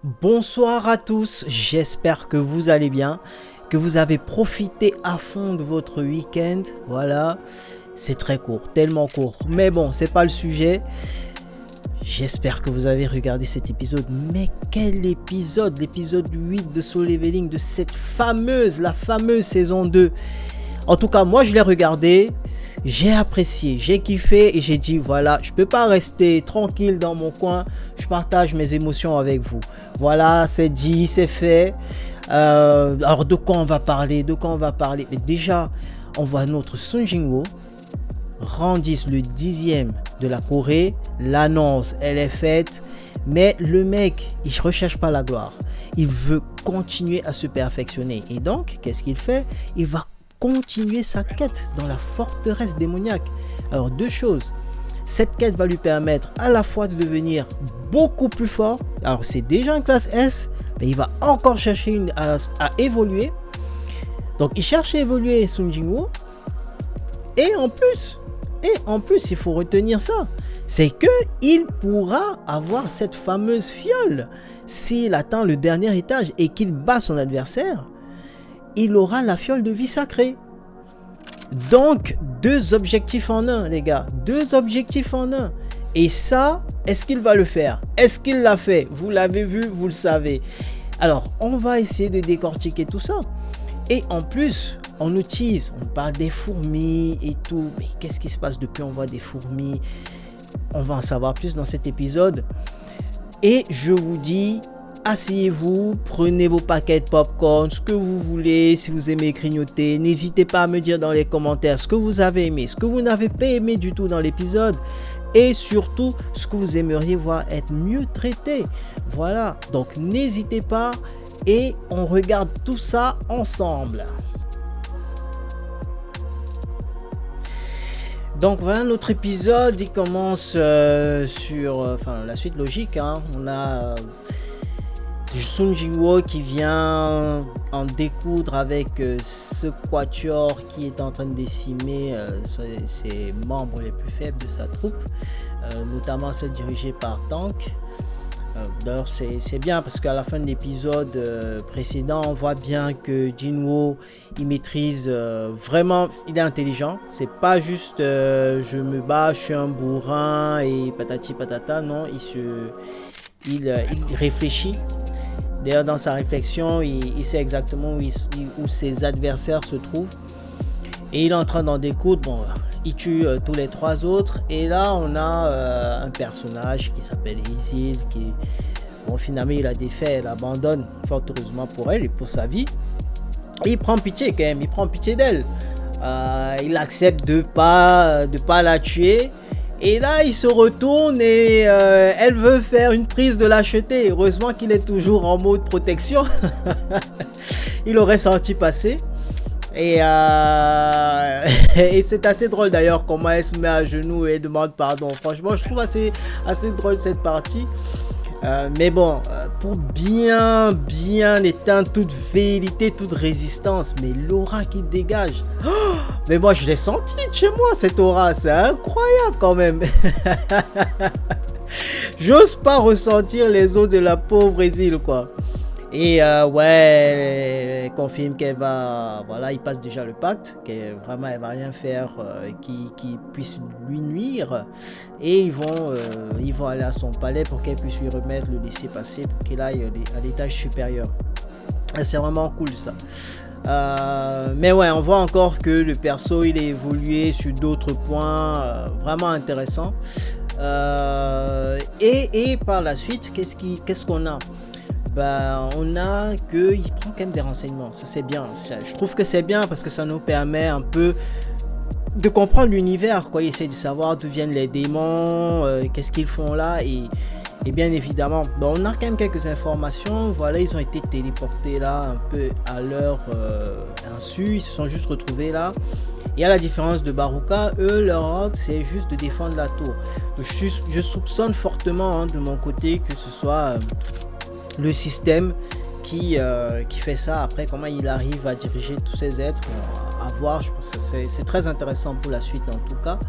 Bonsoir à tous, j'espère que vous allez bien, que vous avez profité à fond de votre week-end. Voilà, c'est très court, tellement court, mais bon, c'est pas le sujet. J'espère que vous avez regardé cet épisode, mais quel épisode, l'épisode 8 de Solo Leveling de cette la fameuse saison 2. En tout cas, moi je l'ai regardé, j'ai apprécié, j'ai kiffé et j'ai dit voilà, je peux pas rester tranquille dans mon coin, je partage mes émotions avec vous. Voilà, c'est dit, c'est fait. Alors de quoi on va parler? Mais déjà, on voit notre Sung Jin-woo rang 10, le 10e de la Corée. L'annonce, elle est faite, mais le mec, il recherche pas la gloire. Il veut continuer à se perfectionner. Et donc, qu'est-ce qu'il fait? Il va continuer sa quête dans la forteresse démoniaque. Alors, deux choses. Cette quête va lui permettre à la fois de devenir beaucoup plus fort. Alors, c'est déjà une classe S, mais il va encore chercher à évoluer. Donc, il cherche à évoluer Sung Jin-woo. Et en plus, il faut retenir ça. C'est qu'il pourra avoir cette fameuse fiole. S'il atteint le dernier étage et qu'il bat son adversaire, il aura la fiole de vie sacrée. Donc, deux objectifs en un, les gars. Deux objectifs en un. Et ça, est-ce qu'il va le faire? Est-ce qu'il l'a fait? Vous l'avez vu, vous le savez. Alors, on va essayer de décortiquer tout ça. Et en plus, on nous tease, on parle des fourmis et tout. Mais qu'est-ce qui se passe depuis on voit des fourmis? On va en savoir plus dans cet épisode. Et je vous dis, asseyez-vous, prenez vos paquets de popcorn, ce que vous voulez, si vous aimez grignoter. N'hésitez pas à me dire dans les commentaires ce que vous avez aimé, ce que vous n'avez pas aimé du tout dans l'épisode. Et surtout, ce que vous aimeriez voir être mieux traité. Voilà, donc n'hésitez pas et on regarde tout ça ensemble. Donc voilà, notre épisode, il commence sur la suite logique. On a Sung Jin-woo qui vient en découdre avec ce quatuor qui est en train de décimer ses membres les plus faibles de sa troupe, notamment celle dirigée par Tank. D'ailleurs c'est bien parce qu'à la fin de l'épisode précédent on voit bien que Jin-woo il maîtrise vraiment, il est intelligent, c'est pas juste je me bats, je suis un bourrin et patati patata, non, il réfléchit. D'ailleurs dans sa réflexion il sait exactement où ses adversaires se trouvent et il est en train d'en découdre. Bon, il tue tous les trois autres et là on a un personnage qui s'appelle Isil qui, bon, finalement il a des faits, elle abandonne fort heureusement pour elle et pour sa vie. Et il prend pitié quand même, il prend pitié d'elle, il accepte de pas la tuer. Et là, il se retourne et elle veut faire une prise de lâcheté. Heureusement qu'il est toujours en mode protection. Il aurait senti passer. Et c'est assez drôle d'ailleurs comment elle se met à genoux et demande pardon. Franchement, je trouve assez drôle cette partie. Mais bon, pour bien éteindre toute vérité, toute résistance, mais l'aura qu'il dégage. Oh, mais moi, je l'ai senti de chez moi, cette aura. C'est incroyable quand même. J'ose pas ressentir les os de la pauvre Isil, quoi. Et ouais, elle confirme qu'elle va, voilà, il passe déjà le pacte, qu'elle vraiment elle va rien faire qui puisse lui nuire, et ils vont aller à son palais pour qu'elle puisse lui remettre le laisser passer pour qu'il aille à l'étage supérieur. Et c'est vraiment cool ça. Mais ouais, on voit encore que le perso il est évolué sur d'autres points vraiment intéressants. Et par la suite, qu'est-ce qu'on a? On a qu'il prend quand même des renseignements, ça c'est bien, je trouve que c'est bien parce que ça nous permet un peu de comprendre l'univers, quoi. Il essaie de savoir d'où viennent les démons, qu'est-ce qu'ils font là, et bien évidemment, on a quand même quelques informations, voilà, ils ont été téléportés là un peu à leur insu, ils se sont juste retrouvés là. Et à la différence de Baruka, eux, leur ordre, c'est juste de défendre la tour. Donc, je soupçonne fortement de mon côté que ce soit le système qui fait ça. Après, comment il arrive à diriger tous ces êtres, à voir, je pense que c'est très intéressant pour la suite en tout cas.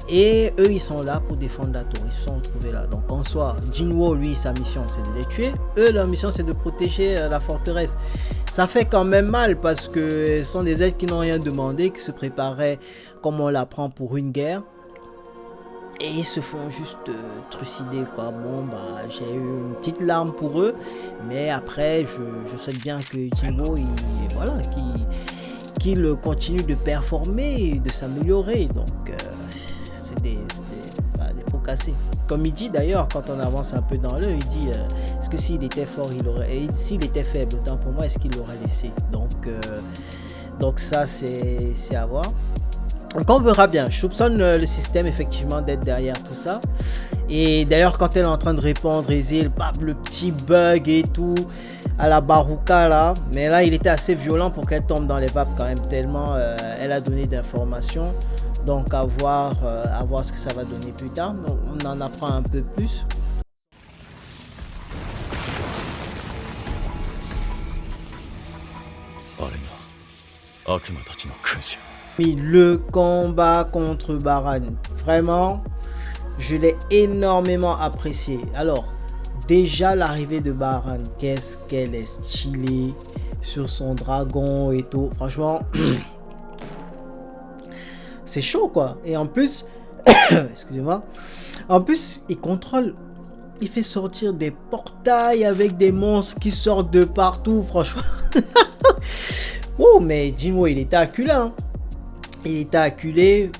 Et eux, ils sont là pour défendre la tour. Ils se sont retrouvés là. Donc en soi, Jinwo, lui, sa mission, c'est de les tuer. Eux, leur mission, c'est de protéger la forteresse. Ça fait quand même mal parce que ce sont des êtres qui n'ont rien demandé, qui se préparaient, comme on l'apprend, pour une guerre. Et ils se font juste trucider, quoi. Bon, bah, j'ai eu une petite larme pour eux. Mais après, je souhaite bien que Jinwo, voilà, qu'il continue de performer, de s'améliorer. Donc, c'est des pots cassés. Comme il dit d'ailleurs, quand on avance un peu dans l'œil, il dit est-ce que s'il était fort, il aurait. Et s'il était faible, autant pour moi, est-ce qu'il l'aurait laissé? Donc ça, c'est à voir. Donc on verra bien. Je soupçonne le système effectivement d'être derrière tout ça. Et d'ailleurs quand elle est en train de répondre, Ezil, le petit bug et tout à la Baruka là. Mais là il était assez violent pour qu'elle tombe dans les vapes quand même, tellement elle a donné d'informations. Donc à voir ce que ça va donner plus tard. On en apprend un peu plus. Mais le combat contre Baran, vraiment, je l'ai énormément apprécié. Alors, déjà l'arrivée de Baran, qu'est-ce qu'elle est stylée sur son dragon et tout. Franchement, c'est chaud quoi. Et en plus, excusez-moi, en plus, il contrôle, il fait sortir des portails avec des monstres qui sortent de partout, franchement. Oh, mais Jinwo, il était acculé, hein. Il était acculé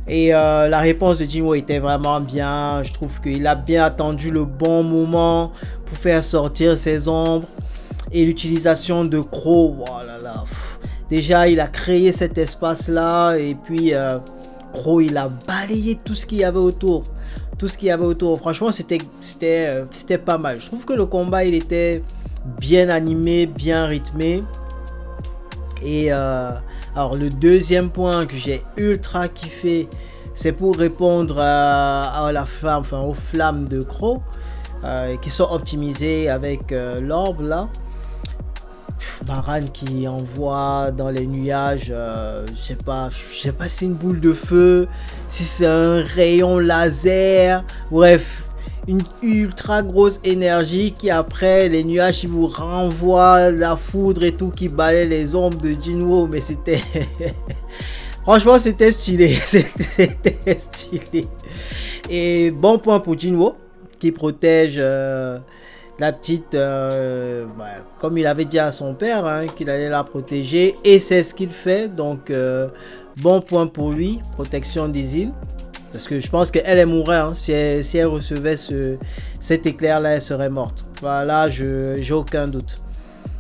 et la réponse de Jinwo était vraiment bien. Je trouve qu'il a bien attendu le bon moment pour faire sortir ses ombres. Et l'utilisation de Crow, oh là là, déjà il a créé cet espace là et puis Crow il a balayé tout ce qu'il y avait autour. Tout ce qu'il y avait autour, franchement c'était pas mal. Je trouve que le combat il était bien animé, bien rythmé. Et alors le deuxième point que j'ai ultra kiffé, c'est pour répondre à la flamme, enfin aux flammes de Crow qui sont optimisées avec l'orbe là. Baran qui envoie dans les nuages, je sais pas si c'est une boule de feu, si c'est un rayon laser, bref, une ultra grosse énergie qui après les nuages ils vous renvoient la foudre et tout qui balaye les ombres de Jinwo. Mais c'était franchement c'était stylé. C'était stylé. Et bon point pour Jinwo qui protège la petite comme il avait dit à son père hein, qu'il allait la protéger et c'est ce qu'il fait. Donc bon point pour lui, protection des îles. Parce que je pense qu'elle mourrait, hein. Si elle recevait cet éclair-là, elle serait morte. Voilà, j'ai aucun doute.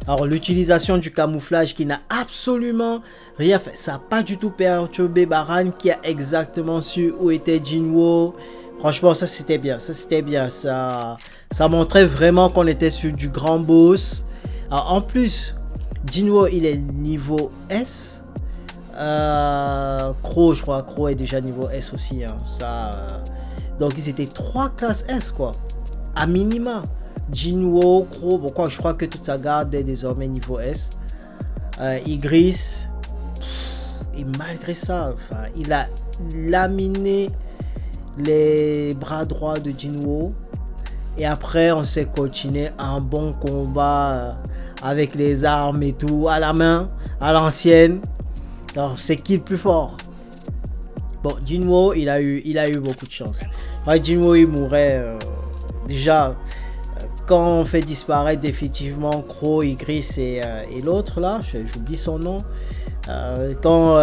Alors, l'utilisation du camouflage qui n'a absolument rien fait. Ça n'a pas du tout perturbé Baran qui a exactement su où était Jinwo. Franchement, ça c'était bien. Ça montrait vraiment qu'on était sur du grand boss. Alors, en plus, Jinwo, il est niveau S. Crow, je crois, Crow est déjà niveau S aussi hein. Donc ils étaient 3 classes S quoi, à minima. Jinwo, Crow, pourquoi je crois que toute sa garde est désormais niveau S. Igris, et malgré ça, enfin, il a laminé les bras droits de Jinwo. Et après on s'est continué un bon combat avec les armes et tout, à la main, à l'ancienne. Alors c'est qui le plus fort? Bon, Jinwo il a eu beaucoup de chance. Ouais, Jinwo il mourrait déjà quand on fait disparaître définitivement Crow, Igris et l'autre là, j'oublie son nom. Quand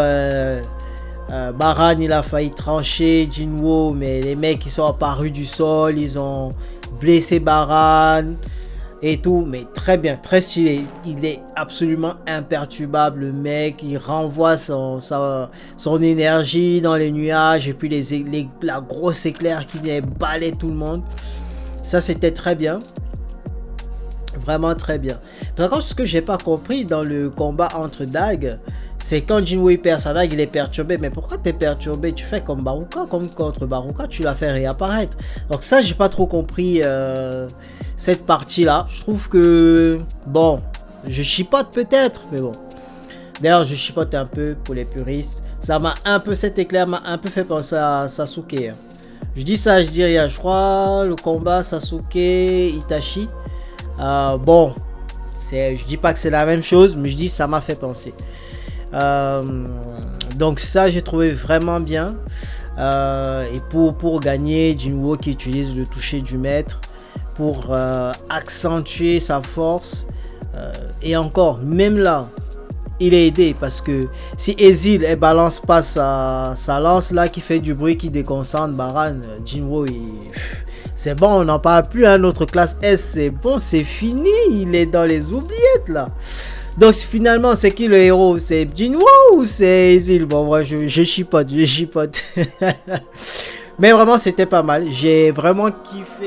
Baran il a failli trancher Jinwo, mais les mecs qui sont apparus du sol, ils ont blessé Baran et tout, mais très bien, très stylé. Il est absolument imperturbable le mec, il renvoie son énergie dans les nuages et puis la grosse éclair qui vient balayer tout le monde. Ça c'était très bien, vraiment très bien. Par contre, ce que j'ai pas compris dans le combat entre Dag, c'est quand Jinwo perd sa dague, il est perturbé. Mais pourquoi t'es perturbé? Tu fais comme Baruka, comme contre Baruka, tu l'as fait réapparaître. Donc ça, j'ai pas trop compris cette partie-là. Je trouve que, bon, je chipote peut-être, mais bon. D'ailleurs, je chipote un peu pour les puristes. Ça m'a un peu, cet éclair m'a un peu fait penser à Sasuke. Hein. Je dis ça, je dis rien. Je crois le combat Sasuke Itachi. Bon, je dis pas que c'est la même chose, mais je dis ça m'a fait penser. Donc ça, j'ai trouvé vraiment bien. Et pour gagner, Jinwoo qui utilise le toucher du maître pour accentuer sa force. Et encore, même là, il est aidé parce que si Ezil elle balance pas sa lance là qui fait du bruit, qui déconcentre Baran, Jinwoo c'est bon, on n'en parle plus. Hein, notre classe S, c'est bon, c'est fini. Il est dans les oubliettes là. Donc finalement, c'est qui le héros? C'est Jinwoo ou c'est Ezil? Bon, moi je chipote. Mais vraiment, c'était pas mal. J'ai vraiment kiffé.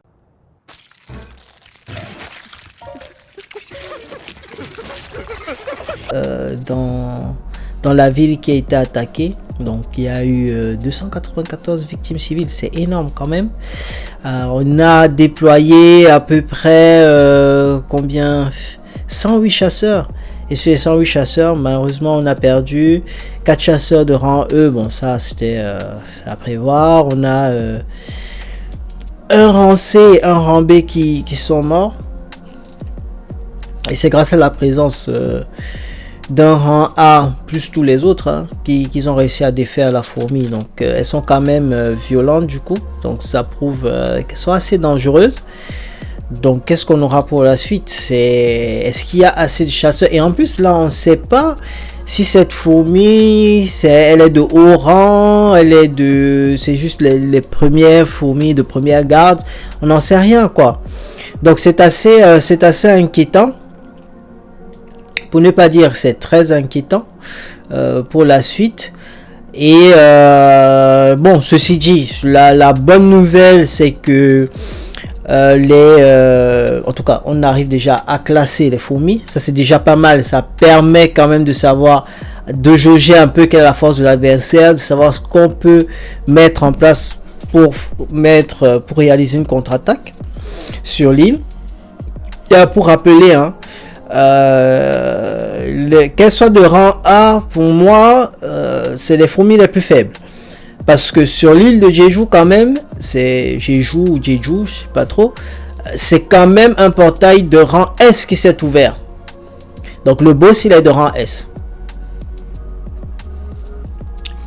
Dans la ville qui a été attaquée. Donc il y a eu 294 victimes civiles, c'est énorme quand même. On a déployé à peu près combien 108 chasseurs. Et sur les 108 chasseurs, malheureusement on a perdu 4 chasseurs de rang E. Bon ça c'était à prévoir. On a un rang C et un rang B qui sont morts. Et c'est grâce à la présence d'un rang A plus tous les autres hein, qu'ils ont réussi à défaire la fourmi. Donc elles sont quand même violentes du coup. Donc ça prouve qu'elles sont assez dangereuses. Donc qu'est-ce qu'on aura pour la suite? Est-ce qu'il y a assez de chasseurs? Et en plus là on ne sait pas si cette fourmi elle est de haut rang, c'est juste les premières fourmis de première garde. On n'en sait rien quoi. Donc c'est assez inquiétant. Pour ne pas dire c'est très inquiétant pour la suite. Et bon, ceci dit, la bonne nouvelle c'est que en tout cas on arrive déjà à classer les fourmis. Ça c'est déjà pas mal. Ça permet quand même de savoir, de jauger un peu quelle est la force de l'adversaire, de savoir ce qu'on peut mettre en place pour réaliser une contre-attaque sur l'île. Pour rappeler hein, qu'elles soient de rang A, pour moi c'est les fourmis les plus faibles, parce que sur l'île de Jeju quand même, c'est Jeju ou Jeju, je sais pas trop, c'est quand même un portail de rang S qui s'est ouvert. Donc le boss il est de rang S.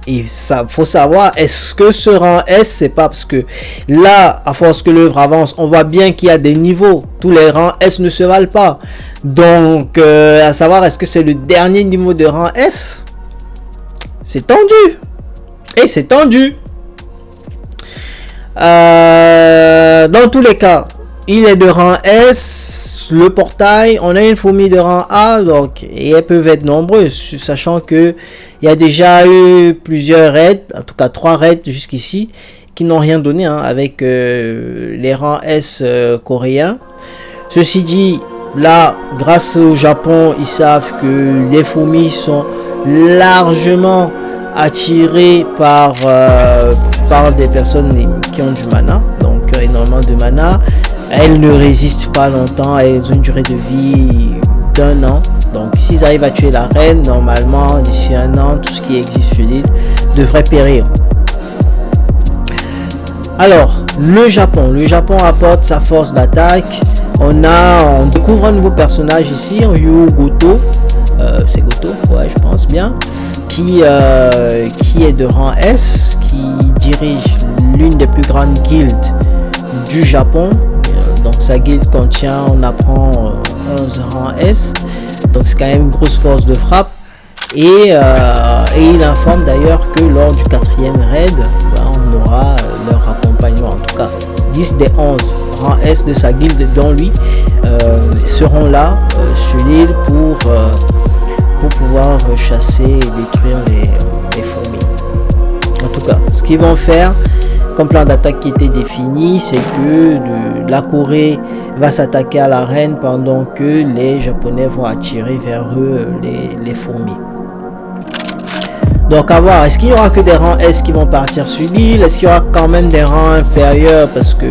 Et ça, faut savoir, est-ce que ce rang S, c'est pas parce que là, à force que l'œuvre avance, on voit bien qu'il y a des niveaux. Tous les rangs S ne se valent pas. Donc, à savoir, est-ce que c'est le dernier niveau de rang S? C'est tendu. Et c'est tendu. Dans tous les cas, il est de rang S, le portail, on a une fourmi de rang A, donc, et elles peuvent être nombreuses, sachant que il y a déjà eu plusieurs raids, en tout cas 3 raids jusqu'ici, qui n'ont rien donné hein, avec les rangs S coréens. Ceci dit, là, grâce au Japon, ils savent que les fourmis sont largement attirées par des personnes qui ont du mana, donc énormément de mana. Elles ne résistent pas longtemps, elles ont une durée de vie d'1 an. Donc s'ils arrivent à tuer la reine, normalement d'ici 1 an, tout ce qui existe sur l'île devrait périr. Alors, le Japon apporte sa force d'attaque. On découvre un nouveau personnage ici, Ryu Goto. C'est Goto, ouais, je pense bien. Qui est de rang S, qui dirige l'une des plus grandes guildes du Japon. Donc sa guilde contient, on apprend 11 rangs S. Donc c'est quand même une grosse force de frappe. Et il informe d'ailleurs que lors du 4e raid, on aura leur accompagnement. En tout cas, 10 des 11 rangs S de sa guilde, dont lui, seront là sur l'île pour pouvoir chasser et détruire les fourmis. En tout cas, ce qu'ils vont faire comme plan d'attaque qui était défini, c'est que la Corée va s'attaquer à la reine pendant que les Japonais vont attirer vers eux les fourmis. Donc à voir, est-ce qu'il y aura que des rangs S qui vont partir sur l'île? Est-ce qu'il y aura quand même des rangs inférieurs? Parce que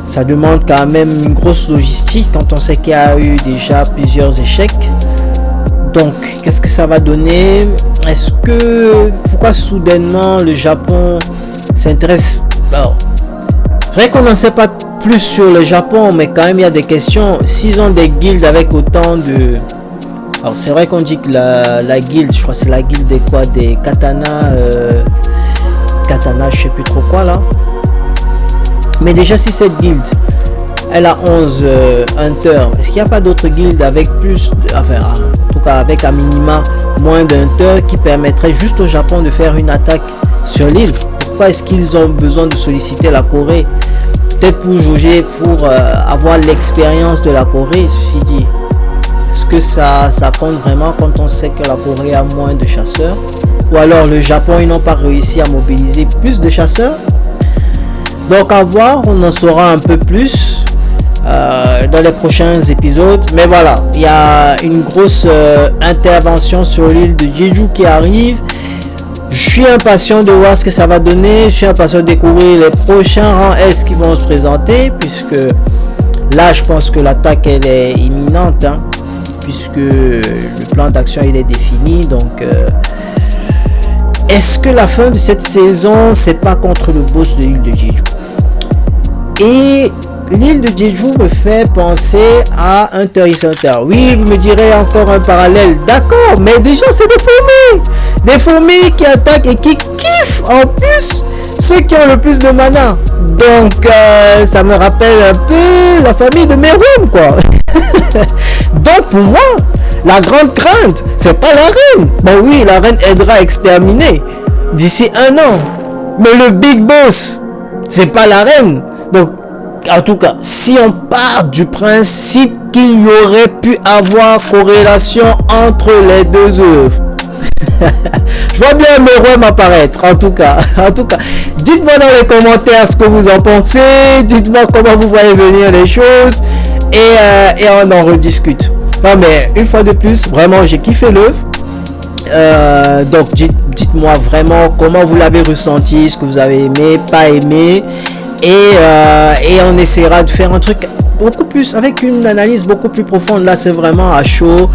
ça demande quand même une grosse logistique quand on sait qu'il y a eu déjà plusieurs échecs. Donc, qu'est-ce que ça va donner? Pourquoi soudainement le Japon s'intéresse? Alors, c'est vrai qu'on n'en sait pas plus sur le Japon, mais quand même il y a des questions. S'ils ont des guildes avec autant de... Alors c'est vrai qu'on dit que la guilde, je crois que c'est la guilde des quoi? Des katana, katana, je sais plus trop quoi là. Mais déjà si cette guilde, elle a 11 hunters, est-ce qu'il n'y a pas d'autres guildes avec plus, enfin en tout cas avec un minima moins d'hunters qui permettrait juste au Japon de faire une attaque sur l'île? Pourquoi est-ce qu'ils ont besoin de solliciter la Corée? Peut-être pour juger, pour avoir l'expérience de la Corée, ceci dit. Est-ce que ça compte vraiment quand on sait que la Corée a moins de chasseurs? Ou alors le Japon, ils n'ont pas réussi à mobiliser plus de chasseurs? Donc à voir, on en saura un peu plus dans les prochains épisodes. Mais voilà, il y a une grosse intervention sur l'île de Jeju qui arrive. Je suis impatient de voir ce que ça va donner. Je suis impatient de découvrir les prochains rangs S qui vont se présenter. Puisque là, je pense que l'attaque, elle est imminente. Hein, puisque le plan d'action, il est défini. Donc, est-ce que la fin de cette saison, c'est pas contre le boss de l'île de Jeju? Et l'île de Jeju me fait penser à Hunter x Hunter. Oui, vous me direz encore un parallèle. D'accord, mais déjà, c'est des fourmis. Des fourmis qui attaquent et qui kiffent en plus ceux qui ont le plus de mana. Donc, ça me rappelle un peu la famille de Meruem, quoi. Donc, pour moi, la grande crainte, c'est pas la reine. Bon, oui, la reine aidera à exterminer d'ici 1 an. Mais le big boss, c'est pas la reine. Donc, en tout cas, si on part du principe qu'il y aurait pu avoir corrélation entre les deux œuvres, je vois bien Meruem apparaître. En tout cas, dites-moi dans les commentaires ce que vous en pensez. Dites-moi comment vous voyez venir les choses et on en rediscute. Non, mais une fois de plus, vraiment, j'ai kiffé l'œuvre. Donc, dites-moi vraiment comment vous l'avez ressenti, ce que vous avez aimé, pas aimé. Et on essaiera de faire un truc beaucoup plus, avec une analyse beaucoup plus profonde. Là, c'est vraiment à chaud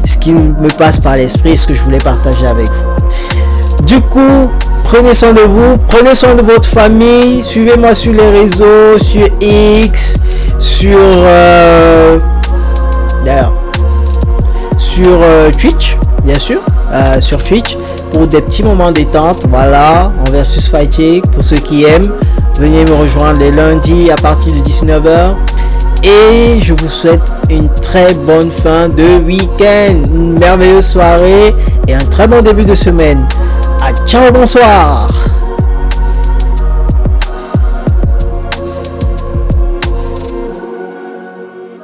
ce qui me passe par l'esprit, ce que je voulais partager avec vous. Du coup, prenez soin de vous, prenez soin de votre famille. Suivez-moi sur les réseaux, sur X, sur Twitch, bien sûr, sur Twitch, pour des petits moments détente. Voilà, en versus fighting, pour ceux qui aiment. Venez me rejoindre les lundis à partir de 19h. Et je vous souhaite une très bonne fin de week-end, une merveilleuse soirée et un très bon début de semaine. Ciao, bonsoir.